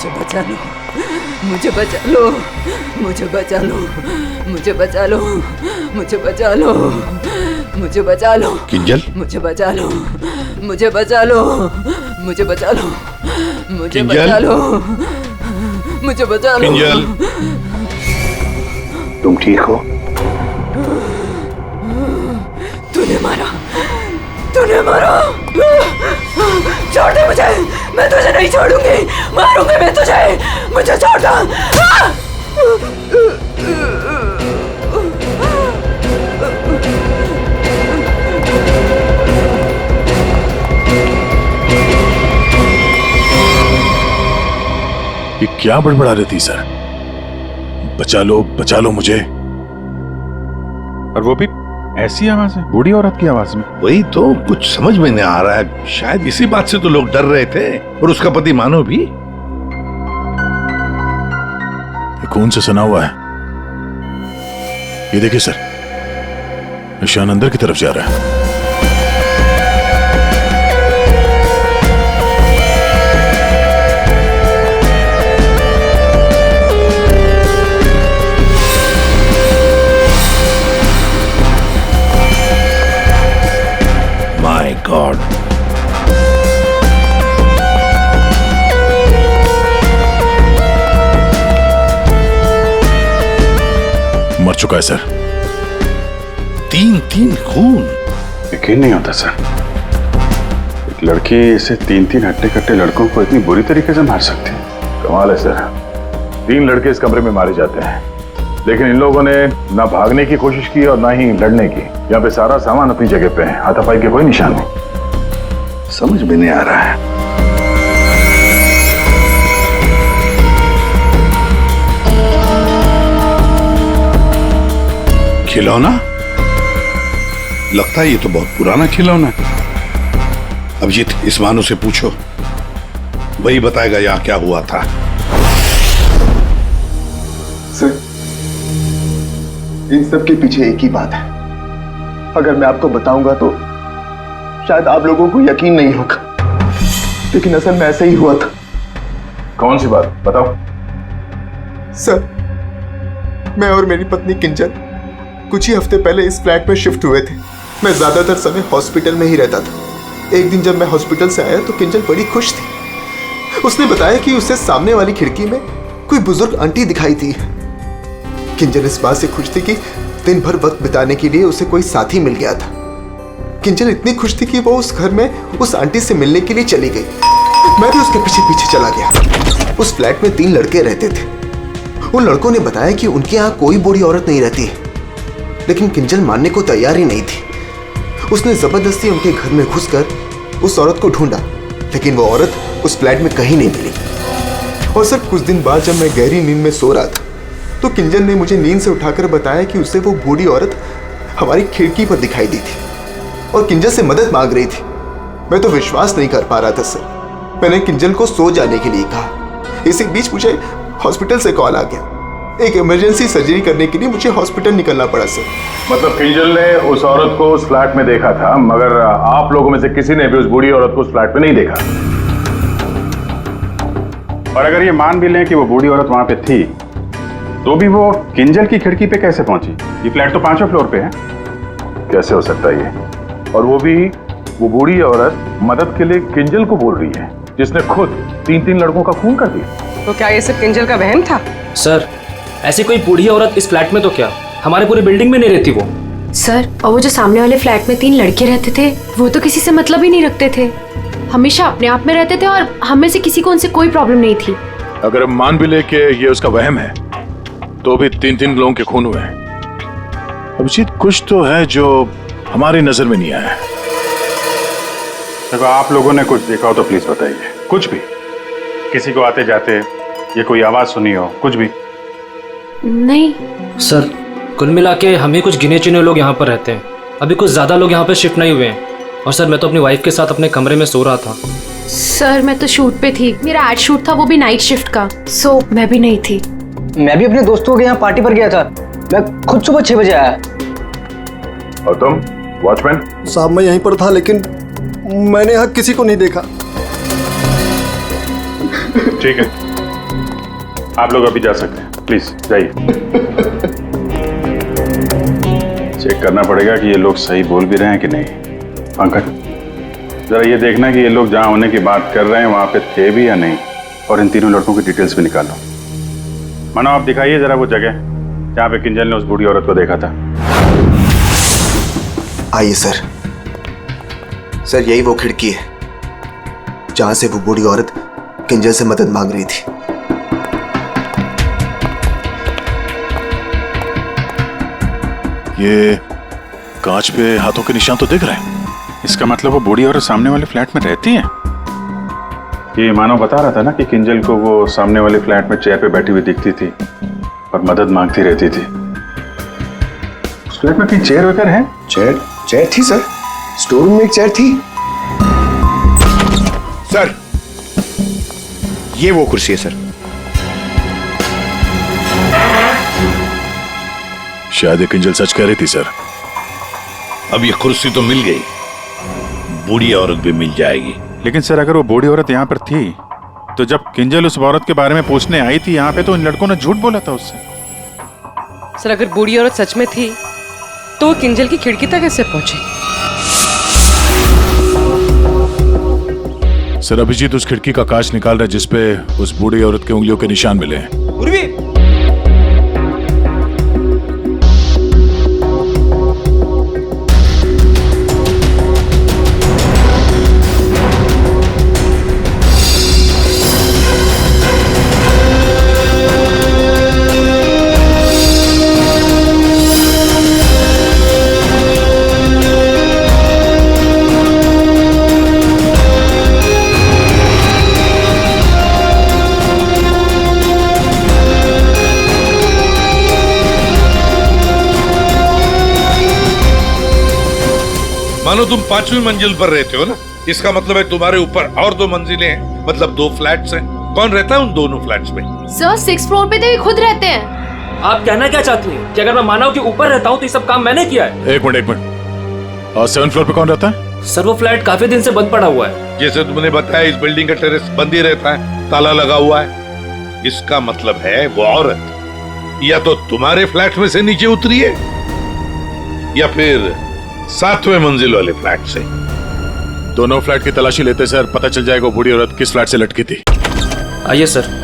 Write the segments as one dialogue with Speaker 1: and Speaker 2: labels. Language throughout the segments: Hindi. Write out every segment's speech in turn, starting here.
Speaker 1: मुझे बचा लो, मुझे बचा लो, मुझे बचा लो, मुझे बचा लो, मुझे बचा लो, मुझे बचा लो
Speaker 2: किंजल,
Speaker 1: मुझे बचा लो, मुझे बचा लो, मुझे बचा लो, मुझे बचा लो, मुझे बचा लो।
Speaker 2: किंजल,
Speaker 3: तुम ठीक हो?
Speaker 1: तूने मारा, तूने मारा। छोड़ दे मुझे, मैं तुझे नहीं छोड़ूंगी, मारूंगी मैं तुझे, मुझे छोड़ दो।
Speaker 2: ये क्या बड़बड़ा रही थी सर? बचा लो मुझे।
Speaker 4: और वो भी ऐसी आवाज है, बूढ़ी औरत की आवाज में।
Speaker 2: वही तो कुछ समझ में नहीं आ रहा है। शायद इसी बात से तो लोग डर रहे थे, और उसका पति मानो भी। ये खून से सना हुआ है। ये देखिए सर, निशान अंदर की तरफ जा रहा है। My God. मर चुका है सर। 3 खून।
Speaker 4: यकीन नहीं होता सर, एक लड़की इसे 3 हट्टे कट्टे लड़कों को इतनी बुरी तरीके से मार सकती है।
Speaker 5: कमाल है सर, 3 लड़के इस कमरे में मारे जाते हैं, लेकिन इन लोगों ने ना भागने की कोशिश की और ना ही लड़ने की। यहाँ पे सारा सामान अपनी जगह पे है, हाथापाई के कोई निशान नहीं।
Speaker 2: समझ में नहीं आ रहा है। खिलौना? लगता है ये तो बहुत पुराना खिलौना है। अभिजीत, इस मानो से पूछो, वही बताएगा यहाँ क्या हुआ था।
Speaker 3: सर, इन सब के पीछे एक ही बात है। अगर मैं आपको बताऊंगा तो शायद आप लोगों को यकीन नहीं होगा, लेकिन असल में ऐसा ही हुआ था।
Speaker 5: कौन सी बात बताओ।
Speaker 3: सर, मैं और मेरी पत्नी किंजल कुछ ही हफ्ते पहले इस फ्लैट में शिफ्ट हुए थे। मैं ज्यादातर समय हॉस्पिटल में ही रहता था। एक दिन जब मैं हॉस्पिटल से आया तो किंजल बड़ी खुश थी। उसने बताया कि उसे सामने वाली खिड़की में कोई बुजुर्ग आंटी दिखाई थी। किंजल इस बात से खुश थी कि दिन भर वक्त बिताने के लिए उसे कोई साथी मिल गया था। किंजल इतनी खुश थी कि वो उस घर में उस आंटी से मिलने के लिए चली गई। मैं भी उसके पीछे पीछे चला गया। उस फ्लैट में 3 लड़के रहते थे। उन लड़कों ने बताया कि उनके यहाँ कोई बूढ़ी औरत नहीं रहती है, लेकिन किंजल मानने को तैयार ही नहीं थी। उसने जबरदस्ती उनके घर में घुसकर उस औरत को ढूंढा, लेकिन वो औरत उस फ्लैट में कहीं नहीं मिली। और सर, कुछ दिन बाद जब मैं गहरी नींद में सो रहा था तो किंजल ने मुझे नींद से उठाकर बताया कि उसे वो बूढ़ी औरत हमारी खिड़की पर दिखाई दी थी और किंजल से मदद मांग रही थी। मैं तो विश्वास नहीं कर पा रहा था सर। मैंने किंजल को सो जाने के लिए कहा। इसी बीच मुझे हॉस्पिटल से कॉल आ गया। एक इमरजेंसी सर्जरी करने के लिए मुझे हॉस्पिटल निकलना पड़ा सर।
Speaker 5: मतलब किंजल ने उस औरत को उस फ्लैट में देखा था, मगर आप लोगों में से किसी ने भी उस बूढ़ी औरत को उस फ्लैट में नहीं देखा।
Speaker 4: और अगर ये मान भी लें कि वो बूढ़ी औरत वहां पे थी, तो भी वो किंजल की खिड़की पे कैसे पहुंची? ये फ्लैट तो 5वें फ्लोर पे है।
Speaker 5: कैसे हो सकता है ये? और वो भी वो बूढ़ी औरत मदद के लिए किंजल को बोल रही है, जिसने खुद 3 लड़कों का खून कर दिया।
Speaker 6: तो क्या ये सब किंजल का वहम था?
Speaker 7: सर, ऐसी कोई बूढ़ी औरत इस फ्लैट में तो क्या, हमारे पूरी बिल्डिंग में नहीं रहती वो।
Speaker 8: सर, और वो जो सामने वाले फ्लैट में 3 लड़के रहते थे, वो तो किसी से मतलब ही नहीं रखते थे। हमेशा अपने आप में रहते थे और हम में से किसी को उनसे कोई प्रॉब्लम नहीं थी।
Speaker 2: अगर हम मान भी ले कि ये उसका वहम है, तो भी 3 लोगों के खून हुए हैं। अभिजीत, कुछ तो है जो हमारी नजर में नहीं आया।
Speaker 4: देखो, आप लोगों ने कुछ देखा हो तो प्लीज बताइए। कुछ भी, किसी को आते जाते ये कोई आवाज सुनी हो, कुछ भी?
Speaker 8: नहीं
Speaker 7: सर, कुल मिला के हम ही कुछ गिने चुने लोग यहाँ पर रहते हैं। अभी कुछ ज्यादा लोग यहाँ पर शिफ्ट नहीं हुए हैं। और सर, मैं तो अपनी वाइफ के साथ अपने कमरे में सो रहा था।
Speaker 8: सर, मैं तो शूट पे थी। मेरा एड शूट था, वो भी नाइट शिफ्ट का, सो मैं भी नहीं थी।
Speaker 9: मैं भी अपने दोस्तों के यहाँ पार्टी पर गया था। मैं खुद सुबह 6 बजे आया।
Speaker 5: और तुम वॉचमैन?
Speaker 10: साहब, मैं यहीं पर था, लेकिन मैंने यहाँ किसी को नहीं देखा।
Speaker 4: ठीक है, आप लोग अभी जा सकते हैं, प्लीज जाइए। चेक करना पड़ेगा कि ये लोग सही बोल भी रहे हैं कि नहीं। पंकज, जरा ये देखना कि ये लोग जहां होने की बात कर रहे हैं वहां पे थे भी या नहीं, और इन तीनों लड़कों की डिटेल्स भी निकालो। मानो आप दिखाइए जरा वो जगह जहां पे किंजल ने उस बूढ़ी औरत को देखा था।
Speaker 3: आइए सर। सर यही वो खिड़की है जहां से वो बूढ़ी औरत किंजल से मदद मांग रही थी।
Speaker 2: ये कांच पे हाथों के निशान तो दिख रहे हैं।
Speaker 4: इसका मतलब वो बूढ़ी औरत सामने वाले फ्लैट में रहती है। ये मानव बता रहा था ना कि किंजल को वो सामने वाले फ्लैट में चेयर पे बैठी हुई दिखती थी और मदद मांगती रहती थी। उस फ्लैट में कहीं चेयर वगैरह है?
Speaker 3: चेयर थी सर, स्टोर रूम में एक चेयर थी।
Speaker 6: सर ये वो कुर्सी है सर।
Speaker 2: शायद ये किंजल सच कह रही थी सर।
Speaker 6: अब ये कुर्सी तो मिल गई, बूढ़ी औरत भी मिल जाएगी।
Speaker 4: लेकिन सर अगर वो बूढ़ी औरत यहाँ पर थी तो जब किंजल उस औरत के बारे में पूछने आई थी यहाँ पे तो इन लड़कों ने झूठ बोला था उससे।
Speaker 1: सर अगर बूढ़ी औरत सच में थी तो वो किंजल की खिड़की तक कैसे पहुंची?
Speaker 2: सर अभिजीत उस खिड़की का कांच निकाल रहा है जिसपे उस बूढ़ी औरत के उंगलियों के निशान मिले हैं।
Speaker 6: मानो तुम 5वीं मंजिल पर रहते हो ना, इसका मतलब है तुम्हारे ऊपर और 2 मंजिलें हैं, मतलब 2 फ्लैट्स हैं। कौन रहता है उन दोनों फ्लैट्स में?
Speaker 8: सर 6th फ्लोर पे तो ये खुद रहते हैं।
Speaker 7: आप कहना क्या चाहती हैं कि अगर मैं मानव के ऊपर रहता हूँ तो ये सब काम मैंने किया है?
Speaker 2: एक मिनट। और 7th फ्लोर पे कौन रहता है?
Speaker 7: सर वो फ्लैट काफी दिन से बंद पड़ा हुआ है।
Speaker 6: जैसे तुमने बताया इस बिल्डिंग का टेरेस बंद ही रहता है, ताला लगा हुआ है। इसका मतलब है वो औरत या तो तुम्हारे फ्लैट में से नीचे उतरी है या फिर 7वें मंजिल वाले फ्लैट से।
Speaker 2: दोनों फ्लैट की तलाशी लेते सर, पता चल जाएगा वो बूढ़ी औरत किस फ्लैट से लटकी थी।
Speaker 7: आइए सर।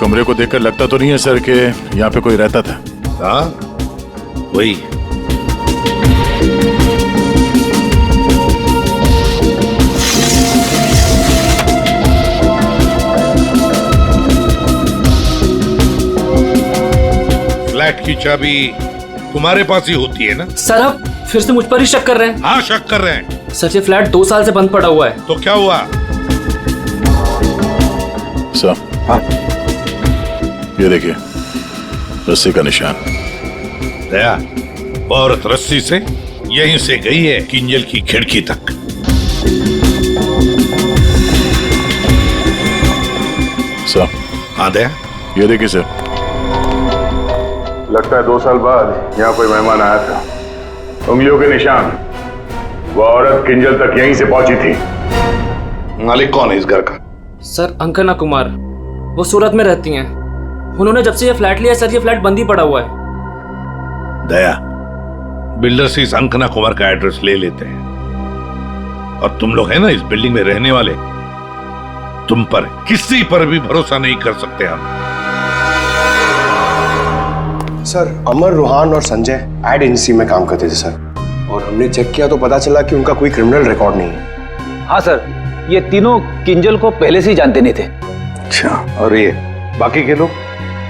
Speaker 2: कमरे को देखकर लगता तो नहीं है सर कि यहाँ पे कोई रहता था।
Speaker 6: हाँ वही। फ्लैट की चाबी तुम्हारे पास ही होती है ना?
Speaker 7: सर आप फिर से मुझ पर ही शक कर रहे हैं?
Speaker 6: हाँ शक कर रहे हैं।
Speaker 7: सर ये फ्लैट 2 साल से बंद पड़ा हुआ है।
Speaker 6: तो क्या हुआ?
Speaker 2: सर
Speaker 4: हाँ
Speaker 2: ये देखिए रस्सी का निशान।
Speaker 6: दया, वो औरत रस्सी से यहीं से गई है किंजल की खिड़की तक।
Speaker 2: सर
Speaker 6: हाँ दया,
Speaker 2: ये देखिए सर।
Speaker 5: लगता है 2 साल बाद यहाँ कोई मेहमान आया था। उंगलियों के निशान, वो औरत किंजल तक यहीं से पहुंची थी।
Speaker 6: मालिक कौन है इस घर का?
Speaker 7: सर अंकना कुमार, वो सूरत में रहती हैं। उन्होंने जब से ये फ्लैट लिया सर ये फ्लैट बंद ही पड़ा हुआ है।
Speaker 6: दया, बिल्डर से इस अंकना कुमार का एड्रेस ले लेते हैं। और तुम लोग है ना इस बिल्डिंग में रहने वाले, तुम पर किसी पर भी भरोसा नहीं कर सकते हम।
Speaker 10: सर अमर, रोहान और संजय एड एजेंसी में काम करते थे सर, और हमने चेक किया तो पता चला कि उनका कोई क्रिमिनल रिकॉर्ड नहीं है।
Speaker 9: हाँ सर, ये तीनों किंजल को पहले से ही जानते नहीं थे।
Speaker 6: अच्छा, और ये बाकी के लोग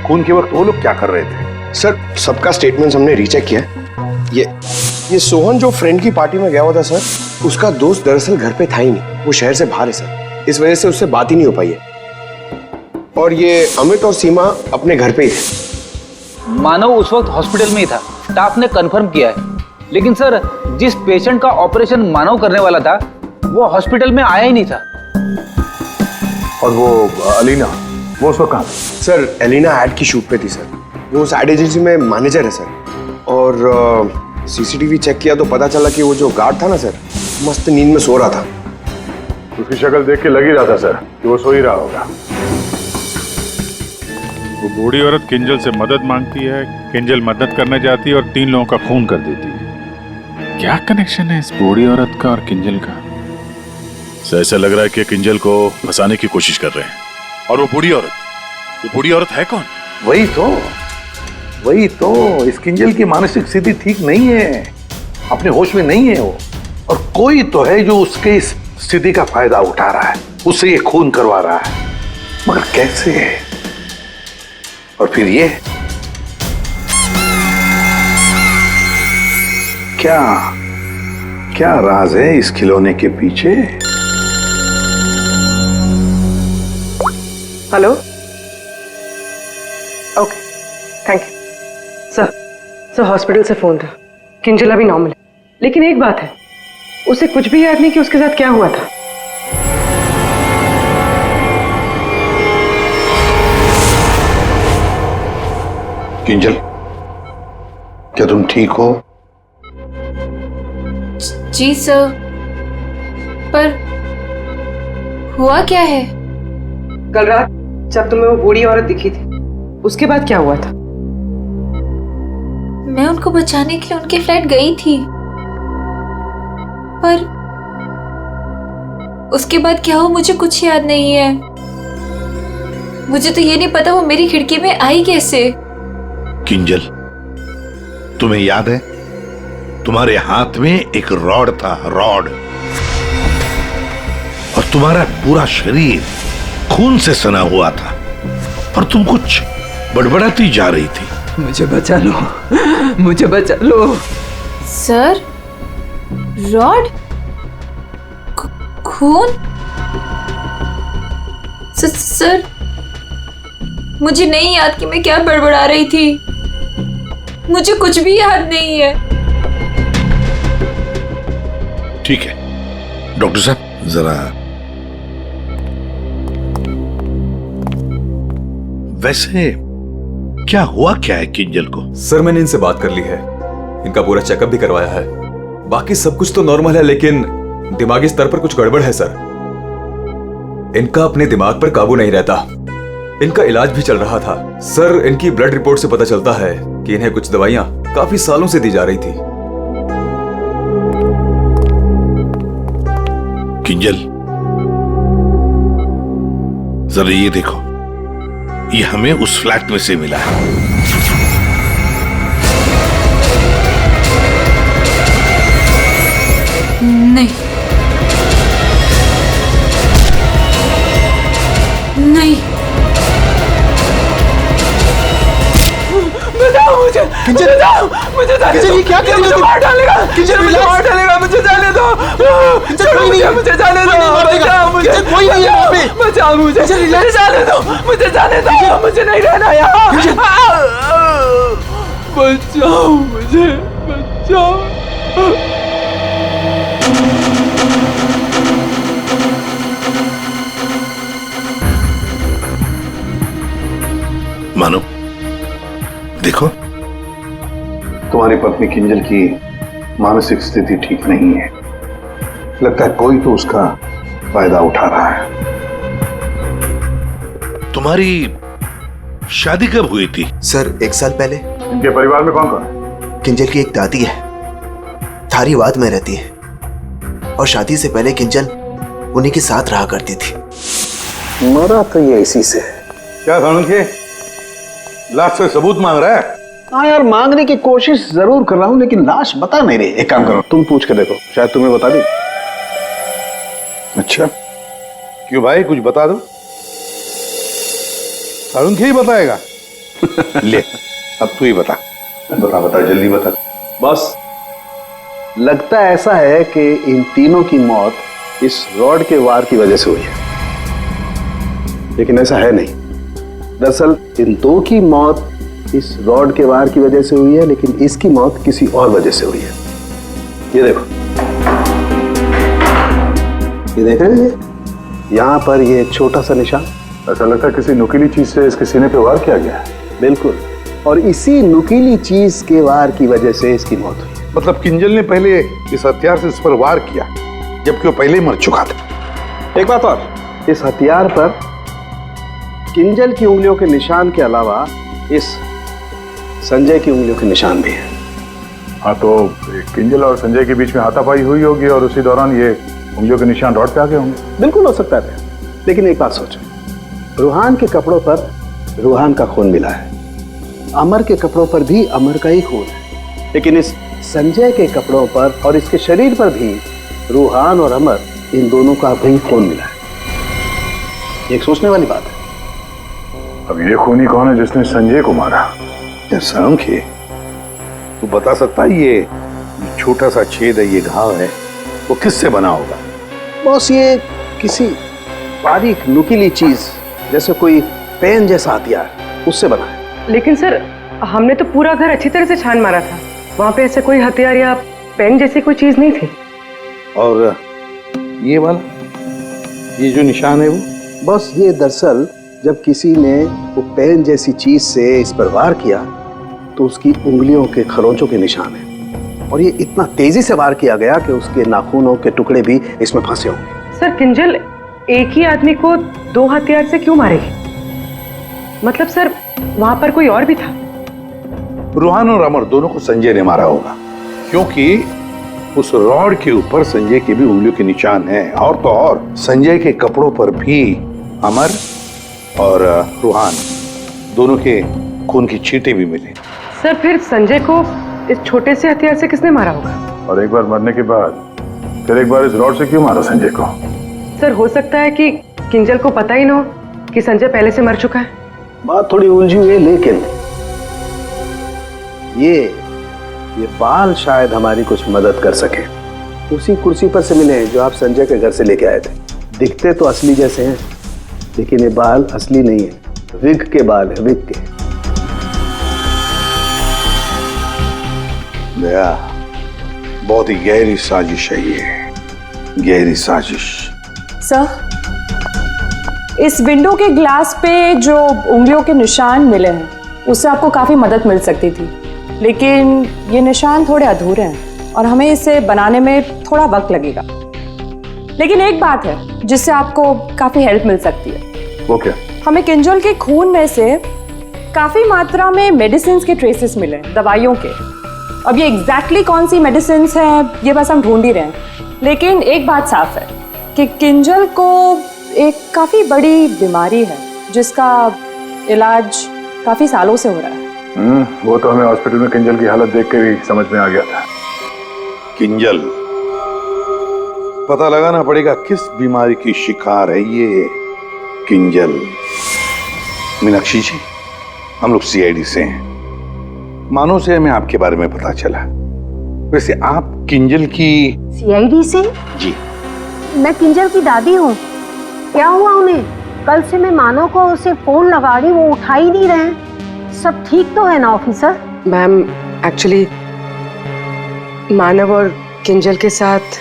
Speaker 6: खून के वक्त वो लोग क्या कर रहे थे?
Speaker 10: सर सबका स्टेटमेंट हमने रीचेक किया। ये सोहन जो फ्रेंड की पार्टी में गया हुआ था सर, उसका दोस्त दरअसल घर पे था ही नहीं, वो शहर से बाहर है सर, इस वजह से उससे बात ही नहीं हो पाई है। और ये अमित और सीमा अपने घर पे ही थे।
Speaker 9: मानव उस वक्त हॉस्पिटल में ही था, स्टाफ ने कंफर्म किया है। लेकिन सर जिस पेशेंट का ऑपरेशन मानव करने वाला था वो हॉस्पिटल में आया ही नहीं था।
Speaker 5: और वो अलीना, वो उस वक्त कहाँ थी?
Speaker 10: सर एलिना एड की शूट पे थी सर। वो उस एड एजेंसी में मैनेजर है सर। और सीसीटीवी चेक किया तो पता चला कि वो जो गार्ड था ना सर, मस्त नींद में सो रहा था।
Speaker 5: उसकी शक्ल देख के लग ही रहा था सर कि वो सो ही रहा होगा।
Speaker 11: वो बूढ़ी औरत किंजल से मदद मांगती है, किंजल मदद करने जाती है और 3 लोगों का खून कर देती है। क्या कनेक्शन है इस बूढ़ी औरत का और किंजल का?
Speaker 2: सर ऐसा लग रहा है कि किंजल को फंसाने की कोशिश कर रहे हैं। और वो बूढ़ी औरत है कौन?
Speaker 5: वही तो इस किंजल की मानसिक स्थिति ठीक नहीं है, अपने होश में नहीं है वो। और कोई तो है जो उसके इस स्थिति का फायदा उठा रहा है, उससे ये खून करवा रहा है, मगर कैसे? और फिर ये क्या राज है इस खिलौने के पीछे?
Speaker 1: Hello, okay, thank you. Sir hospital से फोन था, किंजल अभी नॉर्मल है, लेकिन एक बात है, उसे कुछ भी याद नहीं कि उसके साथ क्या हुआ था।
Speaker 5: किंजल, क्या तुम ठीक हो?
Speaker 8: जी सर, पर हुआ क्या है?
Speaker 1: कल रात जब तुम्हें वो बूढ़ी औरत दिखी थी, उसके बाद क्या हुआ था?
Speaker 8: मैं उनको बचाने के लिए उनके फ्लैट गई थी, पर उसके बाद क्या हुआ मुझे कुछ याद नहीं है। मुझे तो ये नहीं पता वो मेरी खिड़की में आई कैसे।
Speaker 6: किंजल, तुम्हें याद है तुम्हारे हाथ में एक रॉड था, रॉड, और तुम्हारा पूरा शरीर खून से सना हुआ था, पर तुम कुछ बड़बड़ाती जा रही थी।
Speaker 1: मुझे बचा लो, मुझे बचा लो।
Speaker 8: सर, रॉड, खून? सर, मुझे नहीं याद कि मैं क्या बड़बड़ा रही थी, मुझे कुछ भी याद नहीं है।
Speaker 6: ठीक है डॉक्टर साहब, जरा वैसे क्या हुआ क्या है किंजल को?
Speaker 12: सर मैंने इनसे बात कर ली है, इनका पूरा चेकअप भी करवाया है, बाकी सब कुछ तो नॉर्मल है, लेकिन दिमागी स्तर पर कुछ गड़बड़ है सर। इनका अपने दिमाग पर काबू नहीं रहता। इनका इलाज भी चल रहा था सर। इनकी ब्लड रिपोर्ट से पता चलता है कि इन्हें कुछ दवाइयां काफी सालों से दी जा रही थी।
Speaker 6: किंजल, जरा ये देखो, ये हमें उस फ्लैट में से मिला है।
Speaker 8: नहीं, नहीं,
Speaker 1: बताओ मुझे, बताओ मुझे, किंजल ये क्या कर रही है? मार डालेगा किंजल, मुझे मार डालेगा, मुझे जाने दो, मुझे जाने दो, बचाओ मुझे, कोई नहीं है वहाँ पे, बचाओ मुझे, जाने दो, मुझे जाने दो, मुझे नहीं रहना यहाँ, बचाओ मुझे, बचाओ।
Speaker 6: मानो, देखो,
Speaker 5: तुम्हारी पत्नी किंजल की मानसिक स्थिति ठीक नहीं है, लगता है कोई तो उसका फायदा उठा रहा है।
Speaker 6: तुम्हारी शादी कब हुई थी?
Speaker 3: सर 1 साल पहले।
Speaker 5: इनके परिवार में कौन कौन है?
Speaker 3: किंजल की एक दादी है, धारीवाद में रहती है, और शादी से पहले किंजल उन्हीं के साथ रहा करती थी।
Speaker 5: मरा तो ये इसी से। क्या सानुखे, लाश से सबूत मांग रहा है?
Speaker 9: हाँ यार, मांगने की कोशिश जरूर कर रहा हूँ, लेकिन लाश बता नहीं रही।
Speaker 5: एक काम करो, तुम पूछ के देखो, शायद तुम्हें बता दी। अच्छा, क्यों भाई, कुछ बता दो। सानुखे ही बताएगा। ले, अब तू ही बता। बता जल्दी बता।
Speaker 9: बस लगता ऐसा है कि इन तीनों की मौत इस रॉड के वार की वजह से हुई है, लेकिन ऐसा है नहीं। दरअसल इन 2 की मौत इस रॉड के वार की वजह से हुई है, लेकिन इसकी मौत किसी और वजह से हुई है। ये देखो, ये देख रहे हैं, यहाँ पर ये छोटा सा निशान।
Speaker 2: ऐसा लगता है किसी नुकीली चीज से इसके सीने पे वार किया गया है।
Speaker 9: बिल्कुल, और इसी नुकीली चीज के वार की वजह से इसकी मौत हुई।
Speaker 5: मतलब किंजल ने पहले इस हथियार से इस पर वार किया, जबकि वो पहले ही मर चुका था।
Speaker 9: एक बात और, इस हथियार पर किंजल की उंगलियों के निशान के अलावा इस संजय की उंगलियों के निशान भी हैं।
Speaker 2: हाँ, तो किंजल और संजय के बीच में हाथापाई हुई होगी और उसी दौरान ये उंगलियों के निशान रॉड पे आ गए होंगे।
Speaker 9: बिल्कुल हो सकता है, लेकिन एक बात सोचो, रूहान के कपड़ों पर रूहान का खून मिला है, अमर के कपड़ों पर भी अमर का ही खून है, लेकिन इस संजय के कपड़ों पर और इसके शरीर पर भी रूहान और अमर, इन दोनों का भी खून मिला है। एक सोचने वाली बात है।
Speaker 2: अब ये खूनी कौन है जिसने संजय को मारा?
Speaker 5: सांख्य, तू बता सकता है ये छोटा सा छेद है, ये घाव है, वो किससे बना होगा?
Speaker 9: बॉस, ये किसी बारीक नुकीली चीज जैसे कोई पेन जैसा हथियार, उससे बना है।
Speaker 13: लेकिन सर, हमने तो पूरा घर अच्छी तरह से छान मारा था, वहां पे ऐसे कोई हथियार या पेन जैसी कोई चीज नहीं थी।
Speaker 5: और ये वाला, ये जो निशान है वो?
Speaker 9: बस ये दरअसल जब किसी ने वो पेन जैसी चीज से इस पर वार किया तो उसकी उंगलियों के खरोंचों के निशान है, और ये इतना तेजी से वार किया गया कि उसके नाखूनों के टुकड़े भी इसमें फंसे होंगे।
Speaker 13: सर, किंजल एक ही आदमी को दो हथियार से क्यों मारेगी? मतलब सर, वहां पर कोई और भी था?
Speaker 5: रूहान और अमर दोनों को संजय ने मारा होगा, क्योंकि उस रॉड के ऊपर संजय की भी उंगलियों के निशान हैं, और तो और संजय के कपड़ों पर भी अमर और रूहान दोनों के खून की छींटे भी मिले।
Speaker 13: सर, फिर संजय को इस छोटे से हथियार से किसने मारा होगा?
Speaker 2: और एक बार मरने के बाद फिर एक बार इस रॉड से क्यों मारा संजय को?
Speaker 13: सर, हो सकता है कि किंजल को पता ही ना हो कि संजय पहले से मर चुका है।
Speaker 9: बात थोड़ी उलझी हुई है, लेकिन ये बाल शायद हमारी कुछ मदद कर सके। उसी कुर्सी पर से मिले जो आप संजय के घर से लेके आए थे। दिखते तो असली जैसे हैं, लेकिन ये बाल असली नहीं है, विग के बाल है, विग के।
Speaker 5: दया, बहुत ही गहरी साजिश है ये, गहरी साजिश।
Speaker 14: सर, इस विंडो के ग्लास पे जो उंगलियों के निशान मिले हैं, उससे आपको काफी मदद मिल सकती थी, लेकिन ये निशान थोड़े अधूरे हैं और हमें इसे बनाने में थोड़ा वक्त लगेगा। लेकिन एक बात है जिससे आपको काफी हेल्प मिल सकती है।
Speaker 2: वो क्या?
Speaker 14: हमें किंजल के खून में से काफी मात्रा में मेडिसिन के ट्रेसेस मिले, दवाइयों के। अब ये एग्जैक्टली कौन सी मेडिसिन हैं ये बस हम ढूंढ ही रहे हैं, लेकिन एक बात साफ है कि किंजल को एक काफी बड़ी बीमारी है जिसका इलाज काफी सालों से हो रहा है।
Speaker 2: वो तो हमें हॉस्पिटल में किंजल की हालत देख के ही समझ में आ गया था।
Speaker 5: किंजल, पता लगाना पड़ेगा किस बीमारी की शिकार है ये किंजल। मीनाक्षी जी, हम लोग सीआईडी से हैं, मानो से हमें आपके बारे में पता चला। वैसे आप किंजल की?
Speaker 15: सीआईडी से?
Speaker 5: जी।
Speaker 15: मैं किंजल की दादी हूँ। क्या हुआ उन्हें? कल से मैं मानव को उसे फोन लगा रही, वो उठा ही नहीं रहे। सब ठीक तो है ना ऑफिसर?
Speaker 13: मैम, एक्चुअली मानव और किंजल के साथ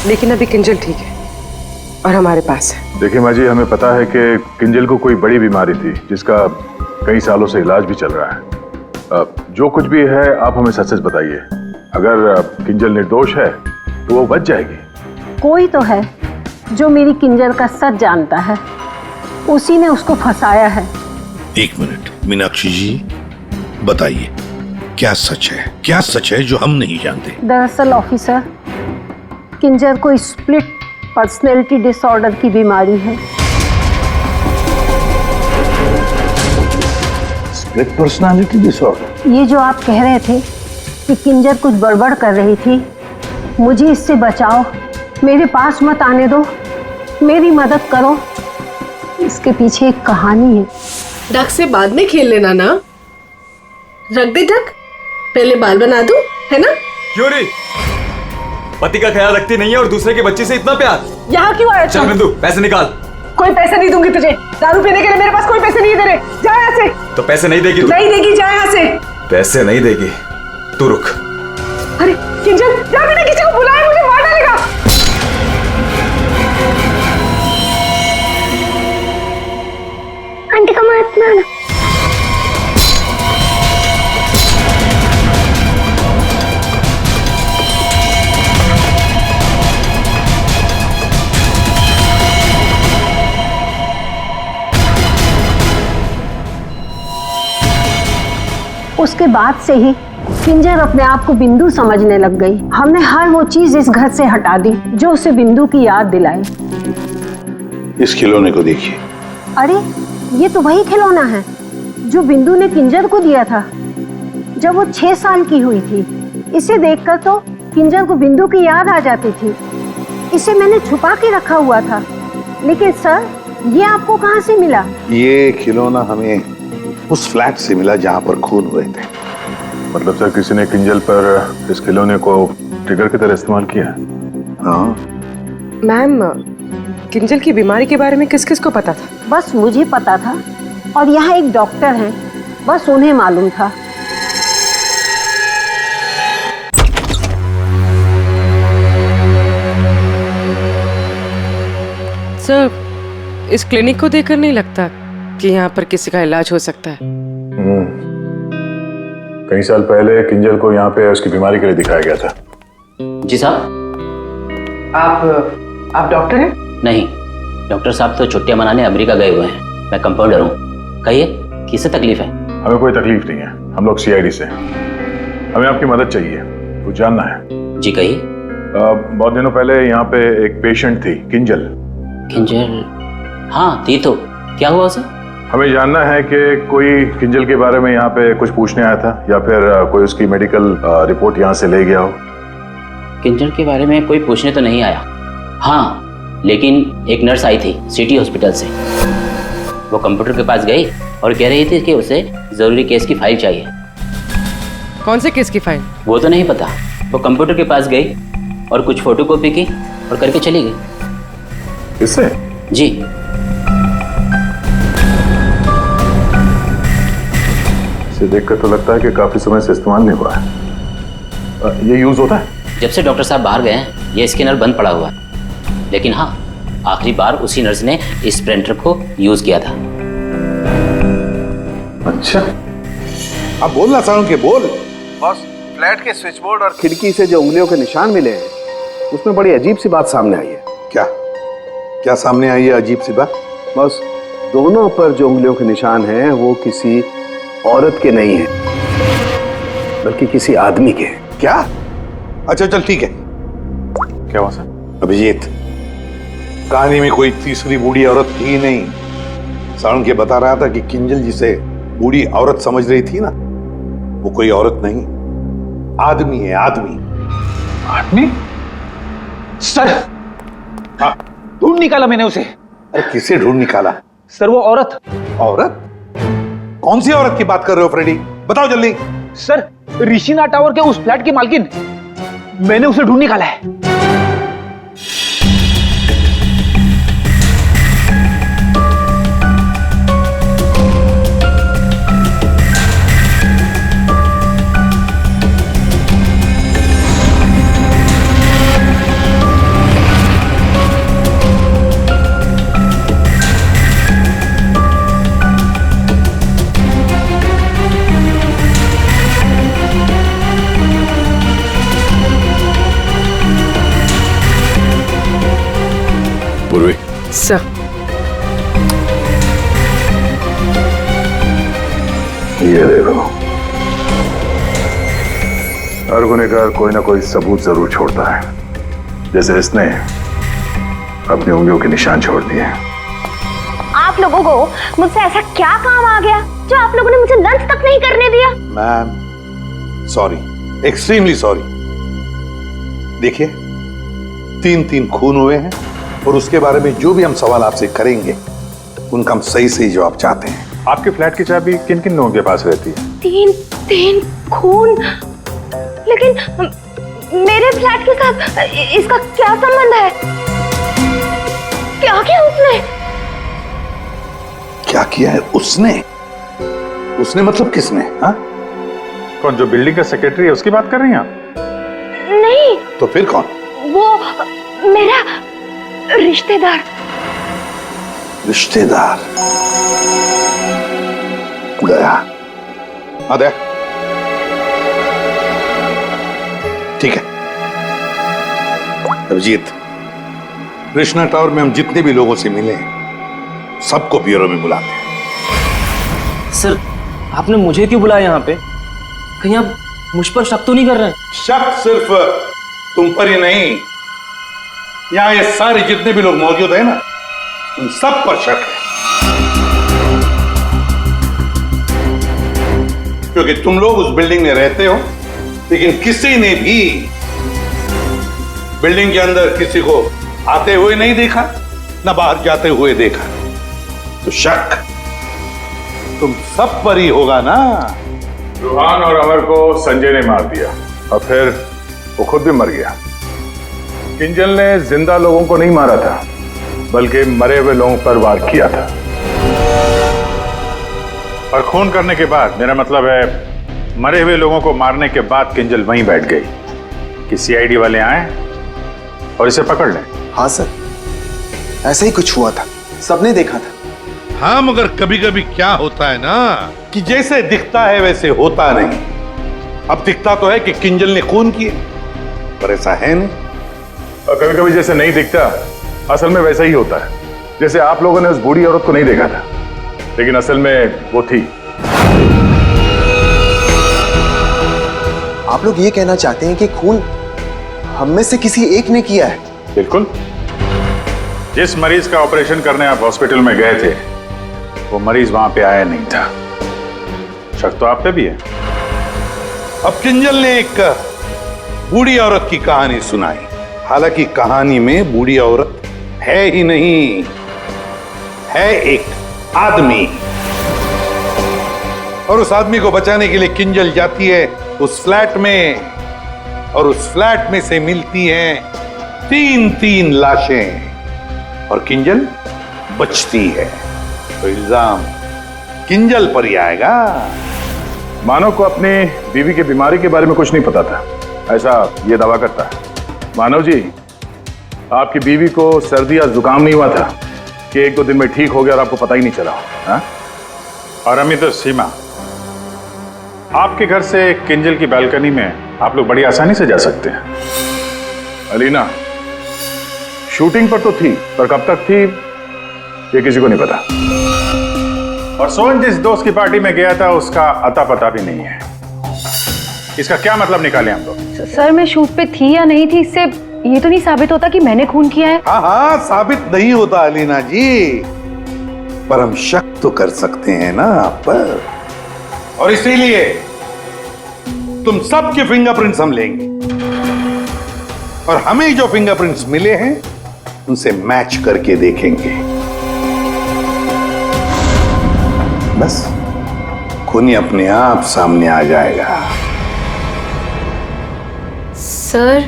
Speaker 13: लेकिन अभी किंजल ठीक है और हमारे पास है।
Speaker 2: देखिए माँ जी, हमें पता है कि किंजल को कोई बड़ी बीमारी थी जिसका कई सालों से इलाज भी चल रहा है। जो कुछ भी है आप हमें सच सच बताइए। अगर किंजल निर्दोष है तो वो बच जाएगी।
Speaker 15: कोई तो है जो मेरी किंजल का सच जानता है, उसी ने उसको फंसाया है।
Speaker 6: एक मिनट मीनाक्षी जी, बताइए क्या सच है? क्या सच है जो हम नहीं जानते?
Speaker 15: दरअसल ऑफिसर, किंजल को स्प्लिट पर्सनैलिटी डिसऑर्डर की बीमारी है।
Speaker 5: Split personality disorder?
Speaker 15: ये जो आप कह रहे थे कि किंजल कुछ गड़बड़ कर रही थी, मुझे इससे बचाओ, मेरे पास मत आने दो, मेरी मदद करो। इसके पीछे एक कहानी है।
Speaker 16: डक से बाद में खेल लेना ना। रख दे डक, पहले बाल बना दो, है ना?
Speaker 12: क्यों रे? पति का ख्याल रखती नहीं है और दूसरे के बच्चे से इतना प्यार।
Speaker 16: यहाँ क्यों आया?
Speaker 12: चल बिंदु, पैसे निकाल।
Speaker 13: कोई पैसे नहीं दूंगी तुझे। दारू पीने के लिए मेरे पास कोई पैसे नहीं दे रहे। जा यहाँ से।
Speaker 12: तो पैसे नहीं देगी तू?
Speaker 13: नहीं देगी, जा यहाँ से।
Speaker 12: पैसे नहीं देगी, तू रुक।
Speaker 13: अरे किंजल, जा, मैंने किसी को बुलाया, मुझे मार डालेगा।
Speaker 15: आंटी का मत मारना। उसके बाद से ही किंजर अपने आप को बिंदु समझने लग गई। हमने हर वो चीज इस घर से हटा दी जो उसे बिंदु की याद दिलाए।
Speaker 5: इस खिलौने को देखिए।
Speaker 15: अरे ये तो वही खिलौना है जो बिंदु ने किंजर को दिया था जब वो 6 साल की हुई थी। इसे देखकर तो किंजर को बिंदु की याद आ जाती थी। इसे मैंने छुपा के रखा हुआ था। लेकिन सर, ये आपको कहाँ से मिला?
Speaker 5: ये खिलौना हमें उस फ्लैट से मिला जहां पर खून हुए थे।
Speaker 2: मतलब सर, किसी ने किंजल पर इस खिलौने को ट्रिगर की तरह इस्तेमाल किया?
Speaker 5: हाँ
Speaker 13: मैम, किंजल की बीमारी के बारे में किस किस को पता था?
Speaker 15: बस मुझे पता था और यहाँ एक डॉक्टर हैं, बस उन्हें मालूम था।
Speaker 13: सर, इस क्लिनिक को देखकर नहीं लगता कि यहाँ पर किसी का इलाज हो सकता है।
Speaker 2: कई साल पहले किंजल को यहाँ पे उसकी बीमारी के लिए दिखाया गया था।
Speaker 17: जी साहब।
Speaker 13: आप डॉक्टर हैं?
Speaker 17: नहीं, डॉक्टर साहब तो छुट्टियां मनाने अमेरिका गए हुए हैं। मैं कंपाउंडर हूँ। कहिए, किससे तकलीफ है?
Speaker 2: हमें कोई तकलीफ नहीं है, हम लोग CID से हैं। हमें आपकी मदद चाहिए, कुछ जानना है।
Speaker 17: जी कहिए।
Speaker 2: बहुत दिनों पहले यहाँ पे एक पेशेंट थी, किंजल।
Speaker 17: किंजल? हाँ थी तो, क्या हुआ उसे?
Speaker 2: हमें जानना है कि कोई किंजल के बारे में यहाँ पे कुछ पूछने आया था या फिर कोई उसकी मेडिकल रिपोर्ट यहाँ से ले गया हो।
Speaker 17: किंजल के बारे में कोई पूछने तो नहीं आया। हाँ, लेकिन एक नर्स आई थी सिटी हॉस्पिटल से। वो कंप्यूटर के पास गई और कह रही थी कि उसे जरूरी केस की फाइल चाहिए।
Speaker 13: कौन से केस की फाइल?
Speaker 17: वो तो नहीं पता। वो कंप्यूटर के पास गई और कुछ फोटोकॉपी की और करके चली गई।
Speaker 2: किससे?
Speaker 17: जी।
Speaker 2: इसे देखकर तो लगता है कि काफी समय से इस्तेमाल नहीं हुआ है। ये यूज होता है?
Speaker 17: जब से डॉक्टर साहब बाहर गए हैं ये स्कैनर बंद पड़ा हुआ है। लेकिन हाँ, आखिरी बार उसी नर्स ने इस प्रिंटर को यूज किया था।
Speaker 5: अच्छा,
Speaker 9: अब बोलना साउंड के बोल। बॉस, फ्लैट के स्विच बोर्ड और खिड़की से जो उंगलियों के निशान मिले हैं उसमें बड़ी अजीब सी बात सामने आई है।
Speaker 5: क्या क्या सामने आई है अजीब सी बात?
Speaker 9: बस, दोनों पर जो उंगलियों के निशान हैं वो किसी औरत के नहीं है बल्कि किसी आदमी के।
Speaker 5: क्या? अच्छा चल ठीक है।
Speaker 2: क्या हुआ सर?
Speaker 5: अभिजीत, कहानी में कोई तीसरी बूढ़ी औरत थी ही नहीं। साउंड के बता रहा था कि किंजल जिसे बूढ़ी औरत समझ रही थी ना, वो कोई औरत नहीं, आदमी है। आदमी?
Speaker 1: आदमी? सर,
Speaker 5: हाँ,
Speaker 1: ढूंढ निकाला मैंने उसे।
Speaker 5: अरे किसे ढूंढ निकाला?
Speaker 1: सर, वो औरत।
Speaker 5: औरत? कौन सी औरत की बात कर रहे हो फ्रेडी? बताओ जल्दी।
Speaker 1: सर, ऋषिना टावर के उस फ्लैट की मालकिन, मैंने उसे ढूंढ निकाला है।
Speaker 13: सर,
Speaker 2: ये देखो, हर गुनहगार कोई ना कोई सबूत जरूर छोड़ता है, जैसे इसने अपनी उंगलियों के निशान छोड़ दिए।
Speaker 15: आप लोगों को मुझसे ऐसा क्या काम आ गया जो आप लोगों ने मुझे लंच तक नहीं करने दिया?
Speaker 5: Ma'am, sorry, extremely sorry. देखिए, 3 खून हुए हैं और उसके बारे में जो भी हम सवाल आपसे करेंगे उनका हम सही जवाब चाहते हैं।
Speaker 2: आपके फ्लैट की चाबी किन किन लोगों के पास रहती है?
Speaker 15: 3 खून? लेकिन मेरे फ्लैट के साथ इसका क्या संबंध है? क्या किया उसने?
Speaker 5: क्या किया है उसने? उसने मतलब किसने? हाँ?
Speaker 11: कौन, जो बिल्डिंग का सेक्रेटरी है उसकी बात कर रही हैं आप?
Speaker 15: नहीं,
Speaker 5: तो फिर कौन?
Speaker 15: वो मेरा रिश्तेदार।
Speaker 5: रिश्तेदार गया। आ दे। ठीक है।
Speaker 6: अभिजीत, कृष्णा टावर में हम जितने भी लोगों से मिले सबको ब्यूरो में बुलाते हैं।
Speaker 7: सर, आपने मुझे क्यों बुलाया यहाँ पे? कहीं आप मुझ पर शक तो नहीं कर रहे हैं?
Speaker 6: शक सिर्फ तुम पर ही नहीं, यहाँ ये सारे जितने भी लोग मौजूद हैं ना, उन सब पर शक है। क्योंकि तुम लोग उस बिल्डिंग में रहते हो, लेकिन किसी ने भी बिल्डिंग के अंदर किसी को आते हुए नहीं देखा, ना बाहर जाते हुए देखा। तो शक तुम सब पर ही होगा ना।
Speaker 2: रूहान और अमर को संजय ने मार दिया और फिर वो खुद भी मर गया। किंजल ने जिंदा लोगों को नहीं मारा था, बल्कि मरे हुए लोगों पर वार किया था।
Speaker 11: और खून करने के बाद, मेरा मतलब है मरे हुए लोगों को मारने के बाद किंजल वहीं बैठ गई कि सीआईडी वाले आए और इसे पकड़ लें।
Speaker 10: हाँ सर, ऐसे ही कुछ हुआ था, सबने देखा था।
Speaker 6: हाँ, मगर कभी कभी क्या होता है ना कि जैसे दिखता है वैसे होता नहीं। अब दिखता तो है कि किंजल ने खून किए, पर ऐसा है नहीं।
Speaker 2: और कभी कभी जैसे नहीं दिखता, असल में वैसा ही होता है। जैसे आप लोगों ने उस बूढ़ी औरत को नहीं देखा था, लेकिन असल में वो थी।
Speaker 10: आप लोग ये कहना चाहते हैं कि खून हम में से किसी एक ने किया है?
Speaker 11: बिल्कुल। जिस मरीज का ऑपरेशन करने आप हॉस्पिटल में गए थे, वो मरीज वहां पे आया नहीं था। शक तो आप पे भी है।
Speaker 6: अब किंजल ने एक बूढ़ी औरत की कहानी सुनाई। हालांकि कहानी में बूढ़ी औरत है ही नहीं, है एक आदमी। और उस आदमी को बचाने के लिए किंजल जाती है उस फ्लैट में, और उस फ्लैट में से मिलती हैं 3-3 लाशें, और किंजल बचती है। तो इल्जाम किंजल पर ही आएगा।
Speaker 2: मानव को अपनी बीवी की बीमारी के बारे में कुछ नहीं पता था, ऐसा ये दावा करता है। मानव जी, आपकी बीवी को सर्दी या जुकाम नहीं हुआ था कि 1-2 दिन में ठीक हो गया और आपको पता ही नहीं चला? हाँ?
Speaker 11: और अमित और सीमा, आपके घर से किंजल की बालकनी में आप लोग बड़ी आसानी से जा सकते हैं।
Speaker 2: अलीना शूटिंग पर तो थी, पर कब तक थी ये किसी को नहीं पता।
Speaker 11: और सोहन जिस दोस्त की पार्टी में गया था उसका अता पता भी नहीं है। इसका क्या मतलब निकाले हम लोग?
Speaker 8: सर, मैं शूट पे थी या नहीं थी, इससे ये तो नहीं साबित होता कि मैंने खून किया है।
Speaker 6: हाँ हाँ, साबित नहीं होता अलीना जी, पर हम शक तो कर सकते हैं ना आप पर। और इसीलिए तुम सबके फिंगरप्रिंट्स हम लेंगे, और हमें जो फिंगरप्रिंट्स मिले हैं उनसे मैच करके देखेंगे। बस खूनी अपने आप सामने आ जाएगा।
Speaker 18: सर,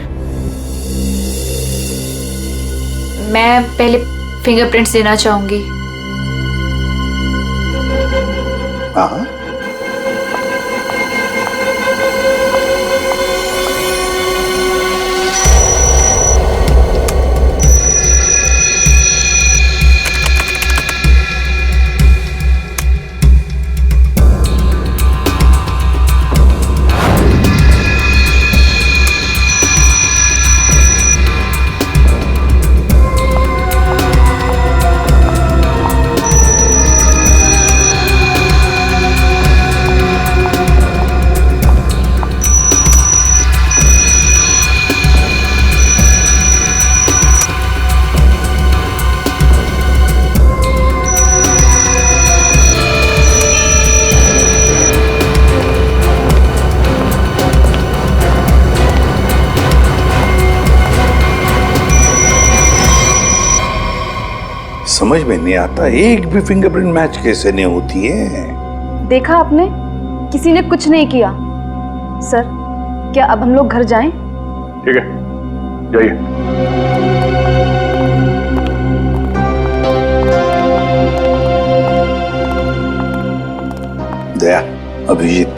Speaker 18: मैं पहले फिंगरप्रिंट्स देना चाहूंगी।
Speaker 6: हाँ, समझ में नहीं आता, एक भी फिंगरप्रिंट मैच कैसे नहीं होती है।
Speaker 14: देखा आपने, किसी ने कुछ नहीं किया। सर, क्या अब हम लोग घर जाएं?
Speaker 2: ठीक है, जाइए।
Speaker 6: अभिजीत,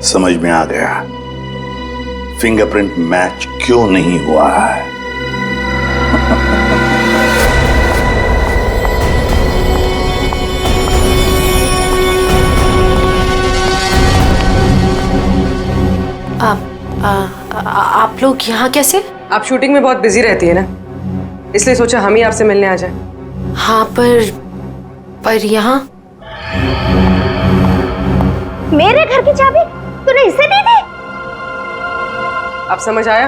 Speaker 6: समझ में आ गया फिंगरप्रिंट मैच क्यों नहीं हुआ है।
Speaker 8: आप लोग यहाँ कैसे?
Speaker 13: आप शूटिंग में बहुत बिजी रहती है ना, इसलिए सोचा हम ही आपसे मिलने आ जाएं।
Speaker 8: हाँ, पर यहाँ
Speaker 15: मेरे घर की चाबी तूने इसे दी थी?
Speaker 13: अब समझ आया?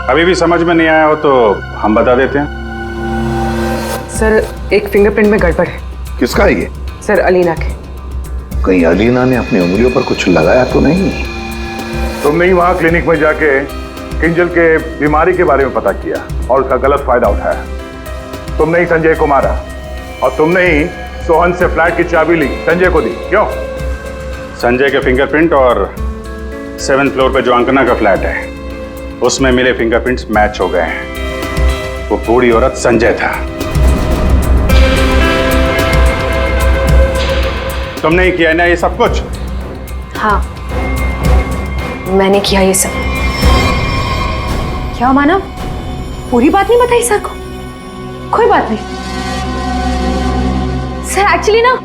Speaker 11: अभी भी समझ में नहीं आया हो तो हम बता देते हैं।
Speaker 13: सर, एक फिंगरप्रिंट में गड़बड़ है।
Speaker 5: किसका है ये?
Speaker 13: सर, अलीना के।
Speaker 5: कहीं अलीना ने अपनी उंगलियों पर कुछ लगाया तो नहीं?
Speaker 2: तुमने ही वहां क्लिनिक में जाके किंजल के बीमारी के बारे में पता किया और उसका गलत फायदा उठाया। तुमने ही संजय को मारा और तुमने ही सोहन से फ्लैट की चाबी ली, संजय को दी। क्यों?
Speaker 11: संजय के फिंगरप्रिंट और 7th फ्लोर पे जो अंकना का फ्लैट है उसमें मिले फिंगरप्रिंट्स मैच हो गए हैं। वो बूढ़ी औरत संजय था। तुमने ही किया ना ये सब कुछ?
Speaker 8: हाँ, मैंने किया ये सब। क्या मानव, पूरी बात नहीं बताई सर को? कोई बात नहीं सर, एक्चुअली ना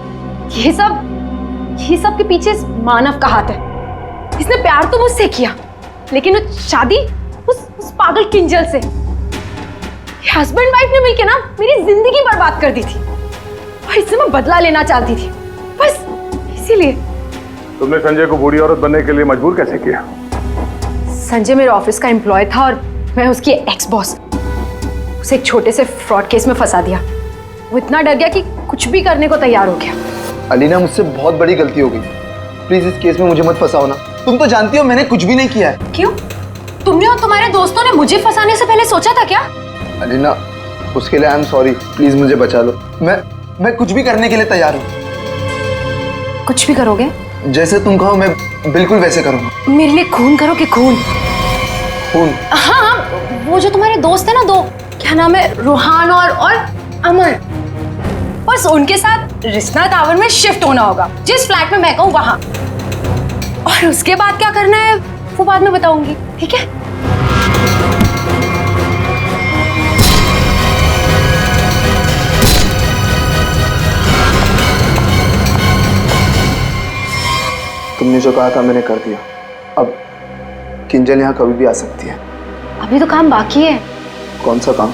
Speaker 8: ये सब के पीछे मानव का हाथ है। इसने प्यार तो मुझसे किया, लेकिन वो शादी उस पागल किंजल से। हस्बैंड वाइफ ने मिलकर ना मेरी जिंदगी बर्बाद कर दी थी और इससे मैं बदला लेना चाहती थी, बस इसीलिए।
Speaker 2: तुमने संजय को बूढ़ी औरत बनने के लिए मजबूर कैसे किया?
Speaker 8: संजय मेरे ऑफिस का एम्प्लॉय था और मैं उसकी एक्स बॉस। उसे एक छोटे से फ्रॉड केस में फंसा दिया। वो इतना डर गया कि कुछ भी करने को तैयार हो गया।
Speaker 3: अलीना, मुझसे बहुत बड़ी गलती हो गई, प्लीज इस केस में मुझे मत फंसाओ ना। तुम तो जानती हो मैंने कुछ भी नहीं किया है।
Speaker 8: क्यों? तुमने और तुम्हारे दोस्तों ने मुझे फंसाने से पहले सोचा था क्या?
Speaker 3: अलीना, उसके लिए आई एम सॉरी, प्लीज मुझे बचा लो। मैं कुछ भी करने के लिए तैयार हूँ।
Speaker 8: कुछ भी करोगे?
Speaker 3: जैसे तुम कहो मैं बिल्कुल वैसे करूँगा।
Speaker 8: मेरे लिए खून करोगे? खून?
Speaker 3: खून?
Speaker 8: हाँ, वो जो तुम्हारे दोस्त है ना, दो, क्या नाम है, रूहान और अमर, बस उनके साथ रिश्ता टावर में शिफ्ट होना होगा, जिस फ्लैट में मैं कहूँ वहां। और उसके बाद क्या करना है वो बाद में बताऊंगी, ठीक है?
Speaker 3: तुमने जो कहा था मैंने कर दिया। अब किंजल यहाँ कभी भी आ सकती है।
Speaker 8: अभी तो काम बाकी है।
Speaker 3: कौन सा काम?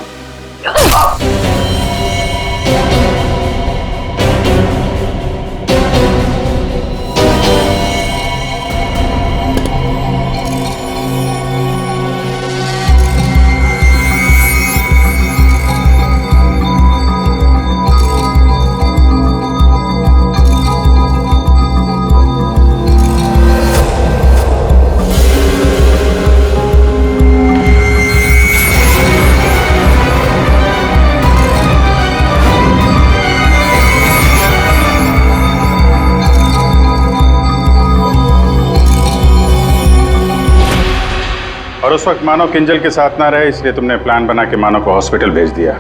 Speaker 11: और उस वक्त मानव किंजल के साथ ना रहे, इसलिए तुमने प्लान बना के मानव को हॉस्पिटल भेज दिया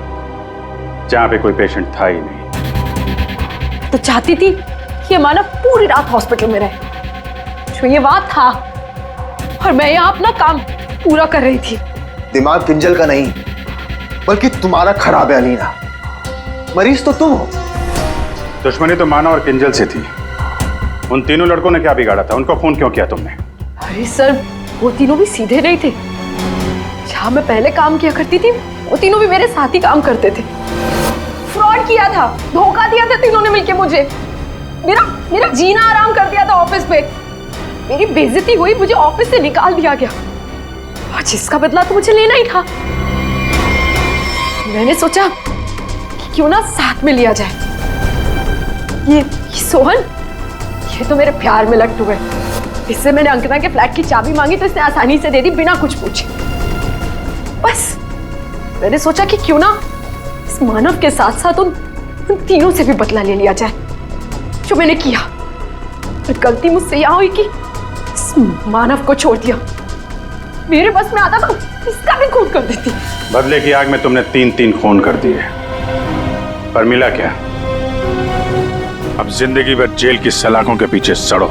Speaker 11: जहां पे कोई पेशेंट था ही नहीं।
Speaker 8: तो चाहती थी कि ये मानव पूरी रात हॉस्पिटल में रहे, जो ये बात था, और मैं यहाँ अपना काम पूरा कर रही थी।
Speaker 3: दिमाग किंजल का नहीं बल्कि तुम्हारा खराब है अलीना। मरीज तो तुम हो।
Speaker 11: दुश्मनी तो मानव और किंजल से थी। उन तीनों लड़कों ने क्या बिगाड़ा था? उनको फोन क्यों किया तुमने?
Speaker 8: अरे सर, वो तीनों भी सीधे नहीं थे। जहां मैं पहले काम किया करती थी वो तीनों भी मेरे साथ ही काम करते थे। फ्रॉड किया था, धोखा दिया था तीनों ने मिलके मुझे। मेरा जीना आराम कर दिया था ऑफिस पे। मेरी बेइज्जती हुई, मुझे ऑफिस से निकाल दिया गया, और जिसका बदला तो मुझे लेना ही था। मैंने सोचा कि क्यों ना साथ में लिया जाए। ये सोहन, ये तो मेरे प्यार में लट्टू है। इससे मैंने अंकिता के फ्लैट की चाबी मांगी तो इसने आसानी से दे दी, बिना कुछ पूछे। बस मैंने सोचा कि क्यों ना इस मानव के साथ साथ उन तीनों से भी बदला ले लिया जाए जो मैंने किया। और गलती मुझसे यहां हुई कि इस मानव को छोड़ दिया। मेरे बस में आता तो इसका भी खून कर देती।
Speaker 11: बदले की आग में तुमने 3 खून कर दिए, पर मिला क्या? अब जिंदगी भर जेल की सलाखों के पीछे सड़ो।